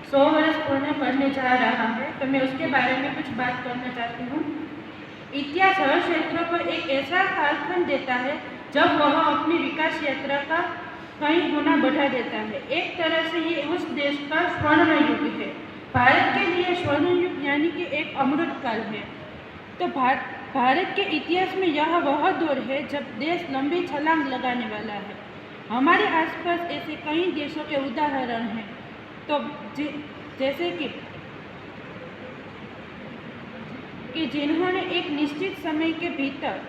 100 वर्ष पूर्ण करने जा रहा है, तो मैं उसके बारे में कुछ बात करना चाहती हूँ। इतिहास हर क्षेत्र को एक ऐसा कालखंड देता है जब वह अपनी विकास यात्रा का कई गुना बढ़ा देता है। एक तरह से ये उस देश का स्वर्ण युग है। भारत के लिए स्वर्ण युग यानी कि एक अमृत काल है। तो भारत के इतिहास में यह वह दौर है जब देश लंबी छलांग लगाने वाला है। हमारे आसपास ऐसे कई देशों के उदाहरण हैं, तो जैसे कि जिन्होंने एक निश्चित समय के भीतर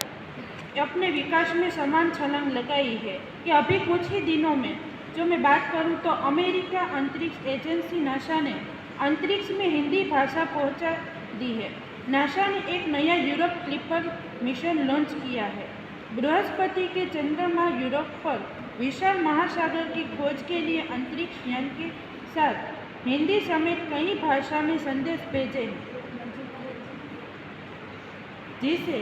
अपने विकास में समान छलांग लगाई है। कि अभी कुछ ही दिनों में जो मैं बात करूं तो अमेरिका अंतरिक्ष एजेंसी नासा ने अंतरिक्ष में हिंदी भाषा पहुंचा दी है। नासा ने एक नया यूरोप क्लिपर मिशन लॉन्च किया है। बृहस्पति के चंद्रमा यूरोप पर विशाल महासागर की खोज के लिए अंतरिक्ष यान के साथ हिंदी समेत कई भाषा में संदेश भेजे हैं, जिसे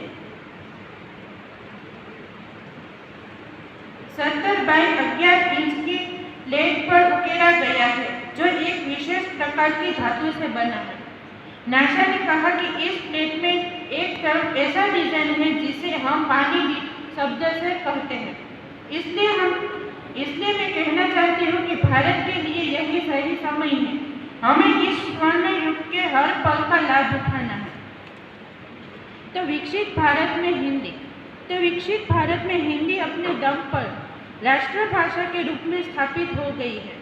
70 बाई 11 इंच की प्लेट पर उकेरा गया है, जो एक विशेष प्रकार की धातु से बना है। नासा ने कहा कि इस प्लेट में एक तरफ ऐसा डिजाइन है जिसे हम पानी शब्द से कहते हैं। इसलिए मैं कहना चाहती हूँ कि भारत के लिए यही सही समय है। हमें इस स्वर्ण युग के हर पल का लाभ उठाना है। तो विकसित भारत में हिंदी अपने दम पर राष्ट्रभाषा के रूप में स्थापित हो गई है।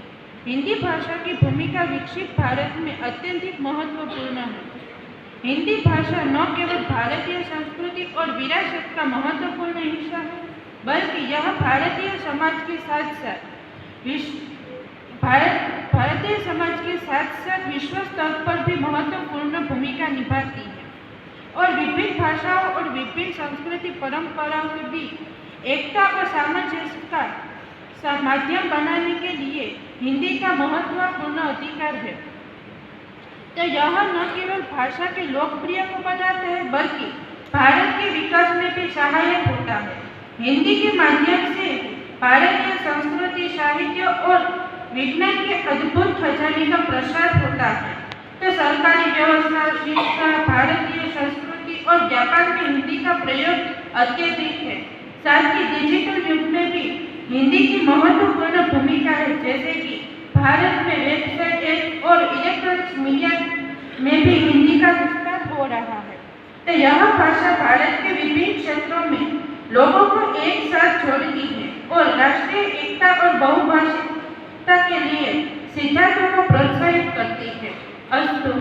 हिंदी भाषा की भूमिका विकसित भारत में अत्यधिक महत्वपूर्ण है। हिंदी भाषा न केवल भारतीय संस्कृति और विरासत का महत्वपूर्ण हिस्सा है, बल्कि यह भारतीय समाज के साथ विश्व स्तर पर भी महत्वपूर्ण भूमिका निभाती है और विभिन्न भाषाओं और विभिन्न सांस्कृतिक परंपराओं के बीच एकता और सामंजस्य का माध्यम बनाने के लिए हिंदी का महत्वपूर्ण अधिकार है। तो यह न केवल भाषा के लोकप्रिय को बनाता है, बल्कि भारत के विकास में भी सहायक होता है। हिंदी के माध्यम से भारतीय संस्कृति, साहित्य और विज्ञान के अद्भुत खजाने का प्रसार होता है। तो सरकारी व्यवस्था, शिक्षा, भारतीय संस्कृति और व्यापार में हिंदी का प्रयोग अत्यधिक है। साथ ही डिजिटल युग में भी हिंदी की महत्वपूर्ण भूमिका है, जैसे कि भारत में वेबसाइट, ऐप और इलेक्ट्रॉनिक्स मीडिया में भी हिंदी का विस्तार हो रहा है। तो यह भाषा भारत के विभिन्न क्षेत्रों में लोगों को एक साथ जोड़ती है और राष्ट्रीय एकता और बहुभाषिकता के लिए सिद्धांतों को प्रोत्साहित करती है। अस्तु।